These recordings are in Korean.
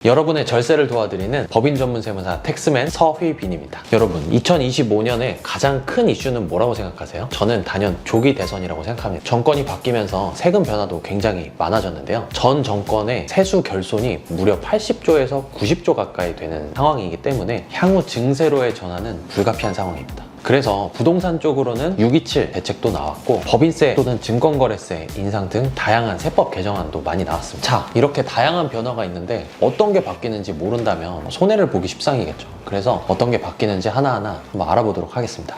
여러분의 절세를 도와드리는 법인 전문 세무사 텍스맨 서휘빈입니다. 여러분, 2025년에 가장 큰 이슈는 뭐라고 생각하세요? 저는 단연 조기 대선이라고 생각합니다. 정권이 바뀌면서 세금 변화도 굉장히 많아졌는데요. 전 정권의 세수 결손이 무려 80조에서 90조 가까이 되는 상황이기 때문에 향후 증세로의 전환은 불가피한 상황입니다. 그래서 부동산 쪽으로는 627 대책도 나왔고 법인세 또는 증권거래세 인상 등 다양한 세법 개정안도 많이 나왔습니다. 자, 이렇게 다양한 변화가 있는데 어떤 게 바뀌는지 모른다면 손해를 보기 십상이겠죠. 그래서 어떤 게 바뀌는지 하나하나 한번 알아보도록 하겠습니다.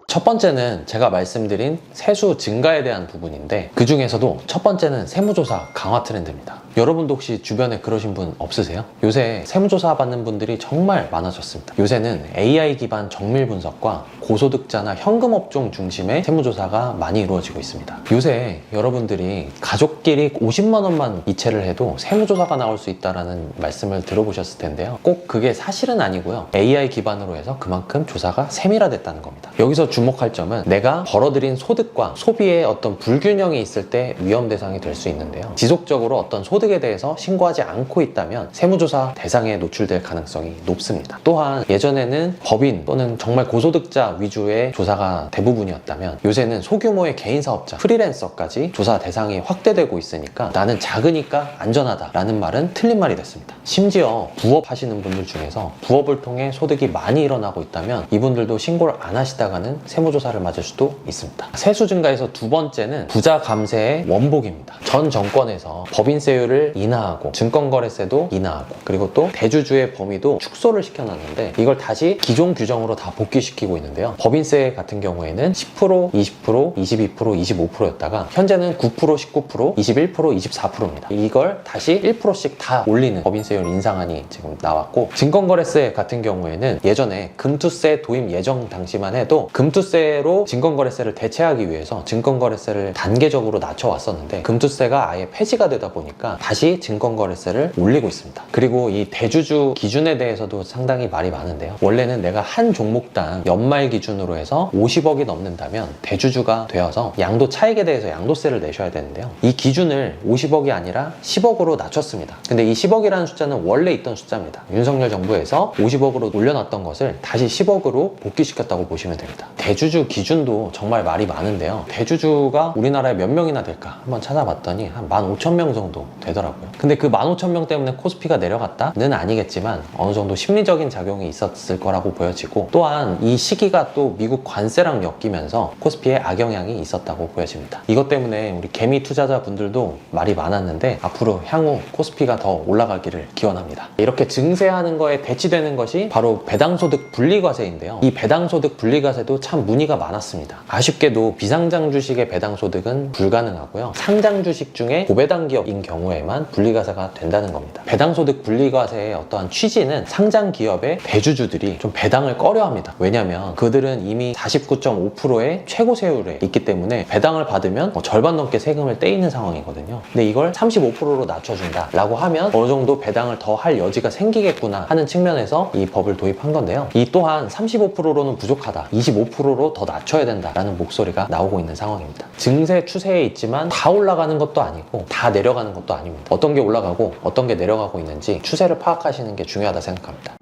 첫 번째는 제가 말씀드린 세수 증가에 대한 부분인데, 그 중에서도 첫 번째는 세무조사 강화 트렌드입니다. 여러분도 혹시 주변에 그러신 분 없으세요? 요새 세무조사 받는 분들이 정말 많아졌습니다. 요새는 AI 기반 정밀 분석과 고소득자나 현금 업종 중심의 세무조사가 많이 이루어지고 있습니다. 요새 여러분들이 가족끼리 50만 원만 이체를 해도 세무조사가 나올 수 있다는 말씀을 들어보셨을 텐데요. 꼭 그게 사실은 아니고요. AI 기반으로 해서 그만큼 조사가 세밀화됐다는 겁니다. 여기서 주목할 점은 내가 벌어들인 소득과 소비에 어떤 불균형이 있을 때 위험 대상이 될 수 있는데요. 지속적으로 어떤 소득에 대해서 신고하지 않고 있다면 세무조사 대상에 노출될 가능성이 높습니다. 또한 예전에는 법인 또는 정말 고소득자 위주의 조사가 대부분이었다면 요새는 소규모의 개인 사업자, 프리랜서까지 조사 대상이 확대되고 있으니까 나는 작으니까 안전하다라는 말은 틀린 말이 됐습니다. 심지어 부업 하시는 분들 중에서 부업을 통해 소득이 많이 일어나고 있다면 이분들도 신고를 안 하시다가는 세무조사를 맞을 수도 있습니다. 세수 증가에서 두 번째는 부자 감세의 원복입니다. 전 정권에서 법인세율을 인하하고 증권거래세도 인하하고 그리고 또 대주주의 범위도 축소를 시켜놨는데 이걸 다시 기존 규정으로 다 복귀시키고 있는데요. 법인세 같은 경우에는 10%, 20%, 22%, 25%였다가 현재는 9%, 19%, 21%, 24%입니다. 이걸 다시 1%씩 다 올리는 법인세율 인상안이 지금 나왔고, 증권거래세 같은 경우에는 예전에 금투세 도입 예정 당시만 해도 금투세로 증권거래세를 대체하기 위해서 증권거래세를 단계적으로 낮춰왔었는데 금투세가 아예 폐지가 되다 보니까 다시 증권거래세를 올리고 있습니다. 그리고 이 대주주 기준에 대해서도 상당히 말이 많은데요. 원래는 내가 한 종목당 연말 기준으로 해서 50억이 넘는다면 대주주가 되어서 양도 차익에 대해서 양도세를 내셔야 되는데요. 이 기준을 50억이 아니라 10억으로 낮췄습니다. 근데 이 10억이라는 숫자는 원래 있던 숫자입니다. 윤석열 정부에서 50억으로 올려놨던 것을 다시 10억으로 복귀시켰다고 보시면 됩니다. 대주주 기준도 정말 말이 많은데요. 대주주가 우리나라에 몇 명이나 될까 한번 찾아봤더니 한 15,000명 정도 되더라고요. 근데 그 15,000명 때문에 코스피가 내려갔다는 아니겠지만 어느 정도 심리적인 작용이 있었을 거라고 보여지고, 또한 이 시기가 또 미국 관세랑 엮이면서 코스피에 악영향이 있었다고 보여집니다. 이것 때문에 우리 개미 투자자분들도 말이 많았는데 앞으로 향후 코스피가 더 올라가기를 기원합니다. 이렇게 증세하는 거에 대치되는 것이 바로 배당소득 분리과세인데요. 이 배당소득 분리과세도 참 문의가 많았습니다. 아쉽게도 비상장 주식의 배당소득은 불가능하고요. 상장 주식 중에 고배당 기업인 경우에만 분리과세가 된다는 겁니다. 배당소득 분리과세의 어떠한 취지는 상장 기업의 대주주들이 좀 배당을 꺼려합니다. 왜냐하면 그들은 이미 49.5%의 최고 세율에 있기 때문에 배당을 받으면 절반 넘게 세금을 떼이는 상황이거든요. 근데 이걸 35%로 낮춰준다 라고 하면 어느 정도 배당을 더 할 여지가 생기겠구나 하는 측면에서 이 법을 도입한 건데요. 이 또한 35%로는 부족하다, 25%로 더 낮춰야 된다라는 목소리가 나오고 있는 상황입니다. 증세 추세에 있지만 다 올라가는 것도 아니고 다 내려가는 것도 아닙니다. 어떤 게 올라가고 어떤 게 내려가고 있는지 추세를 파악하시는 게 중요하다 생각합니다.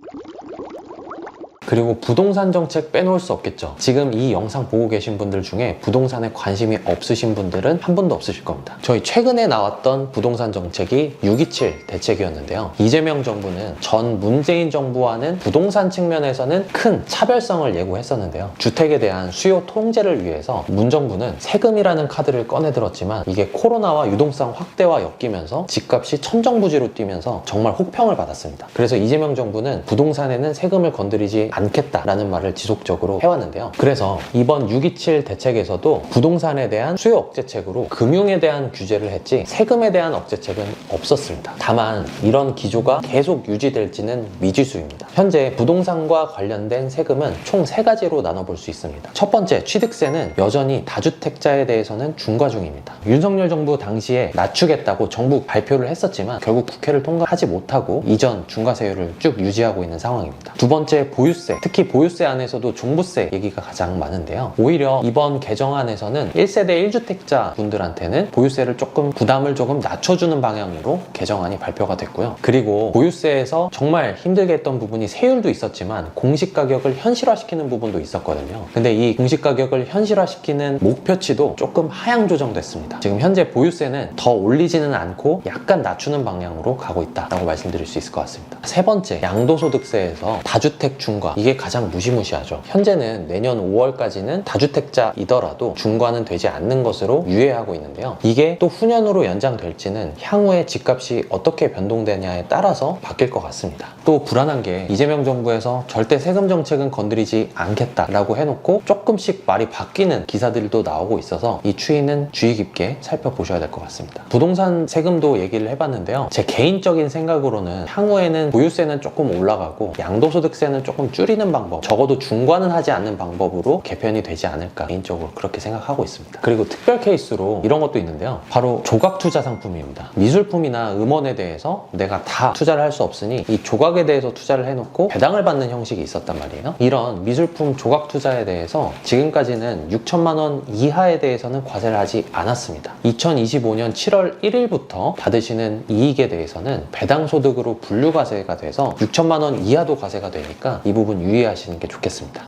그리고 부동산 정책 빼놓을 수 없겠죠. 지금 이 영상 보고 계신 분들 중에 부동산에 관심이 없으신 분들은 한 분도 없으실 겁니다. 저희 최근에 나왔던 부동산 정책이 627 대책이었는데요. 이재명 정부는 전 문재인 정부와는 부동산 측면에서는 큰 차별성을 예고했었는데요. 주택에 대한 수요 통제를 위해서 문 정부는 세금이라는 카드를 꺼내들었지만 이게 코로나와 유동성 확대와 엮이면서 집값이 천정부지로 뛰면서 정말 혹평을 받았습니다. 그래서 이재명 정부는 부동산에는 세금을 건드리지 않겠다라는 말을 지속적으로 해왔는데요. 그래서 이번 627 대책에서도 부동산에 대한 수요 억제책으로 금융에 대한 규제를 했지 세금에 대한 억제책은 없었습니다. 다만 이런 기조가 계속 유지될지는 미지수입니다. 현재 부동산과 관련된 세금은 총 3가지로 나눠볼 수 있습니다. 첫 번째, 취득세는 여전히 다주택자에 대해서는 중과 중입니다. 윤석열 정부 당시에 낮추겠다고 정부 발표를 했었지만 결국 국회를 통과하지 못하고 이전 중과세율을 쭉 유지하고 있는 상황입니다. 두 번째, 보유세 보유세, 특히 보유세 안에서도 종부세 얘기가 가장 많은데요. 오히려 이번 개정안에서는 1세대 1주택자 분들한테는 보유세를 부담을 조금 낮춰주는 방향으로 개정안이 발표가 됐고요. 그리고 보유세에서 정말 힘들게 했던 부분이 세율도 있었지만 공시가격을 현실화시키는 부분도 있었거든요. 근데 이 공시가격을 현실화시키는 목표치도 조금 하향 조정됐습니다. 지금 현재 보유세는 더 올리지는 않고 약간 낮추는 방향으로 가고 있다라고 말씀드릴 수 있을 것 같습니다. 세 번째, 양도소득세에서 다주택 중과, 이게 가장 무시무시하죠. 현재는 내년 5월까지는 다주택자이더라도 중과는 되지 않는 것으로 유예하고 있는데요. 이게 또 후년으로 연장될지는 향후에 집값이 어떻게 변동되냐에 따라서 바뀔 것 같습니다. 또 불안한 게 이재명 정부에서 절대 세금 정책은 건드리지 않겠다라고 해놓고 조금씩 말이 바뀌는 기사들도 나오고 있어서 이 추이는 주의 깊게 살펴보셔야 될 것 같습니다. 부동산 세금도 얘기를 해봤는데요. 제 개인적인 생각으로는 향후에는 보유세는 조금 올라가고 양도소득세는 조금 줄이는 방법, 적어도 중과는 하지 않는 방법으로 개편이 되지 않을까, 개인적으로 그렇게 생각하고 있습니다. 그리고 특별 케이스로 이런 것도 있는데요. 바로 조각 투자 상품입니다. 미술품이나 음원에 대해서 내가 다 투자를 할 수 없으니 이 조각에 대해서 투자를 해놓고 배당을 받는 형식이 있었단 말이에요. 이런 미술품 조각 투자에 대해서 지금까지는 6천만 원 이하에 대해서는 과세를 하지 않았습니다. 2025년 7월 1일부터 받으시는 이익에 대해서는 배당 소득으로 분류 과세가 돼서 6천만 원 이하도 과세가 되니까 이 부분 유의하시는 게 좋겠습니다.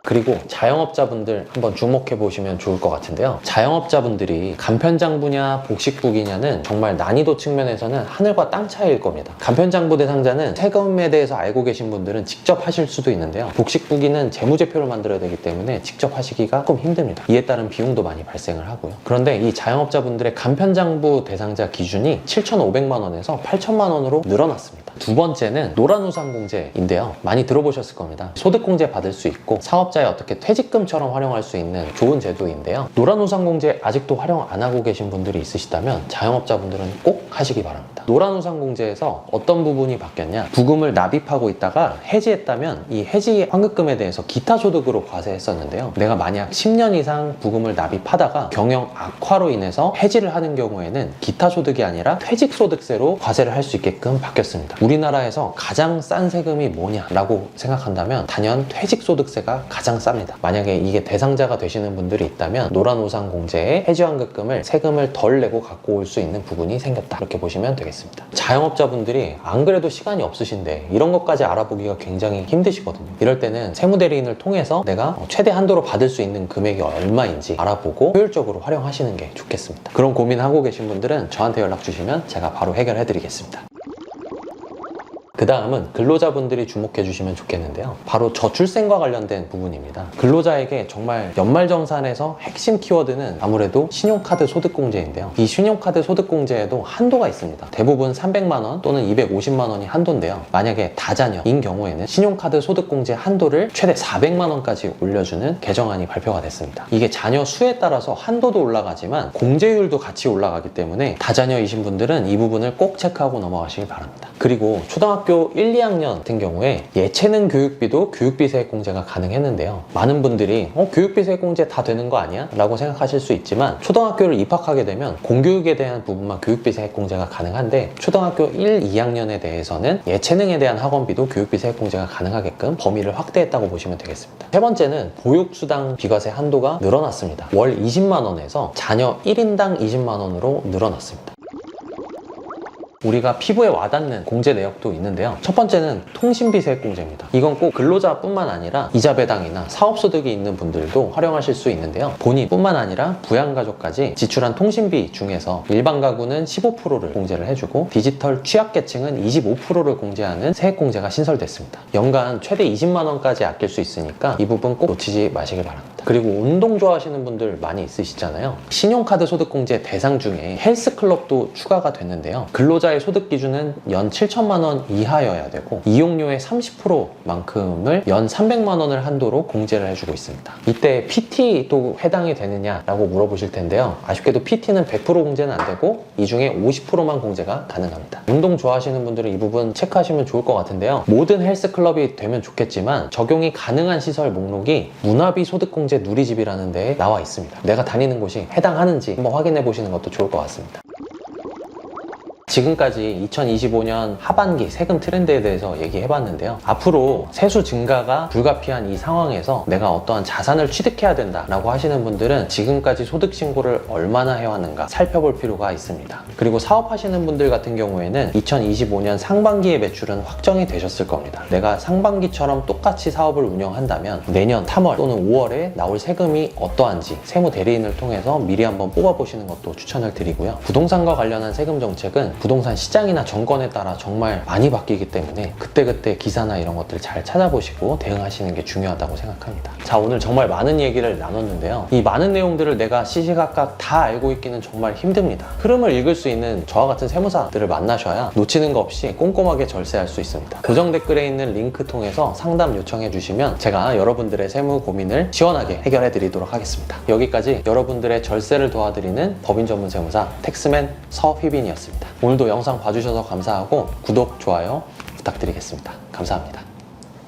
그리고 자영업자분들 한번 주목해 보시면 좋을 것 같은데요. 자영업자분들이 간편장부냐 복식국이냐는 정말 난이도 측면에서는 하늘과 땅 차이일 겁니다. 간편장부 대상자는 세금에 대해서 알고 계신 분들은 직접 하실 수도 있는데요. 복식국이는 재무제표를 만들어야 되기 때문에 직접 하시기가 조금 힘듭니다. 이에 따른 비용도 많이 발생을 하고요. 그런데 이 자영업자분들의 간편장부 대상자 기준이 7,500만 원에서 8천만 원으로 늘어났습니다. 두 번째는 노란우산공제인데요. 많이 들어보셨을 겁니다. 소득공제 받을 수 있고 사업자의 어떻게 퇴직금처럼 활용할 수 있는 좋은 제도인데요. 노란우산공제 아직도 활용 안 하고 계신 분들이 있으시다면 자영업자분들은 꼭 하시기 바랍니다. 노란우산공제에서 어떤 부분이 바뀌었냐? 부금을 납입하고 있다가 해지했다면 이 해지 환급금에 대해서 기타 소득으로 과세했었는데요. 내가 만약 10년 이상 부금을 납입하다가 경영 악화로 인해서 해지를 하는 경우에는 기타 소득이 아니라 퇴직소득세로 과세를 할 수 있게끔 바뀌었습니다. 우리나라에서 가장 싼 세금이 뭐냐라고 생각한다면 단연 퇴직소득세가 가장 쌉니다. 만약에 이게 대상자가 되시는 분들이 있다면 노란우산공제에 해지환급금을 세금을 덜 내고 갖고 올 수 있는 부분이 생겼다, 이렇게 보시면 되겠습니다. 자영업자분들이 안 그래도 시간이 없으신데 이런 것까지 알아보기가 굉장히 힘드시거든요. 이럴 때는 세무대리인을 통해서 내가 최대 한도로 받을 수 있는 금액이 얼마인지 알아보고 효율적으로 활용하시는 게 좋겠습니다. 그런 고민하고 계신 분들은 저한테 연락 주시면 제가 바로 해결해 드리겠습니다. 그 다음은 근로자분들이 주목해 주시면 좋겠는데요. 바로 저출생과 관련된 부분입니다. 근로자에게 정말 연말정산에서 핵심 키워드는 아무래도 신용카드 소득공제인데요. 이 신용카드 소득공제에도 한도가 있습니다. 대부분 300만 원 또는 250만 원이 한도인데요. 만약에 다자녀인 경우에는 신용카드 소득공제 한도를 최대 400만 원까지 올려주는 개정안이 발표가 됐습니다. 이게 자녀 수에 따라서 한도도 올라가지만 공제율도 같이 올라가기 때문에 다자녀이신 분들은 이 부분을 꼭 체크하고 넘어가시길 바랍니다. 그리고 초등학교 1, 2학년 같은 경우에 예체능 교육비도 교육비 세액공제가 가능했는데요. 많은 분들이 교육비 세액공제 다 되는 거 아니야? 라고 생각하실 수 있지만 초등학교를 입학하게 되면 공교육에 대한 부분만 교육비 세액공제가 가능한데 초등학교 1, 2학년에 대해서는 예체능에 대한 학원비도 교육비 세액공제가 가능하게끔 범위를 확대했다고 보시면 되겠습니다. 세 번째는 보육수당 비과세 한도가 늘어났습니다. 월 20만 원에서 자녀 1인당 20만 원으로 늘어났습니다. 우리가 피부에 와닿는 공제 내역도 있는데요. 첫 번째는 통신비 세액공제입니다. 이건 꼭 근로자뿐만 아니라 이자 배당이나 사업소득이 있는 분들도 활용하실 수 있는데요. 본인뿐만 아니라 부양가족까지 지출한 통신비 중에서 일반 가구는 15%를 공제를 해주고 디지털 취약계층은 25%를 공제하는 세액공제가 신설됐습니다. 연간 최대 20만 원까지 아낄 수 있으니까 이 부분 꼭 놓치지 마시길 바랍니다. 그리고 운동 좋아하시는 분들 많이 있으시잖아요. 신용카드 소득공제 대상 중에 헬스클럽도 추가가 됐는데요. 근로자의 소득 기준은 연 7천만 원 이하여야 되고 이용료의 30%만큼을 연 300만 원을 한도로 공제를 해주고 있습니다. 이때 PT도 해당이 되느냐라고 물어보실 텐데요. 아쉽게도 PT는 100% 공제는 안 되고 이 중에 50%만 공제가 가능합니다. 운동 좋아하시는 분들은 이 부분 체크하시면 좋을 것 같은데요. 모든 헬스클럽이 되면 좋겠지만 적용이 가능한 시설 목록이 문화비 소득공제 누리집이라는 데에 나와 있습니다. 내가 다니는 곳이 해당하는지 한번 확인해 보시는 것도 좋을 것 같습니다. 지금까지 2025년 하반기 세금 트렌드에 대해서 얘기해봤는데요. 앞으로 세수 증가가 불가피한 이 상황에서 내가 어떠한 자산을 취득해야 된다라고 하시는 분들은 지금까지 소득 신고를 얼마나 해왔는가 살펴볼 필요가 있습니다. 그리고 사업하시는 분들 같은 경우에는 2025년 상반기의 매출은 확정이 되셨을 겁니다. 내가 상반기처럼 똑같이 사업을 운영한다면 내년 3월 또는 5월에 나올 세금이 어떠한지 세무 대리인을 통해서 미리 한번 뽑아보시는 것도 추천을 드리고요. 부동산과 관련한 세금 정책은 부동산 시장이나 정권에 따라 정말 많이 바뀌기 때문에 그때그때 기사나 이런 것들 잘 찾아보시고 대응하시는 게 중요하다고 생각합니다. 자, 오늘 정말 많은 얘기를 나눴는데요. 이 많은 내용들을 내가 시시각각 다 알고 있기는 정말 힘듭니다. 흐름을 읽을 수 있는 저와 같은 세무사들을 만나셔야 놓치는 거 없이 꼼꼼하게 절세할 수 있습니다. 고정 댓글에 있는 링크 통해서 상담 요청해 주시면 제가 여러분들의 세무 고민을 시원하게 해결해 드리도록 하겠습니다. 여기까지 여러분들의 절세를 도와드리는 법인 전문 세무사 텍스맨 서휘빈이었습니다. 오늘도 영상 봐주셔서 감사하고 구독, 좋아요 부탁드리겠습니다. 감사합니다.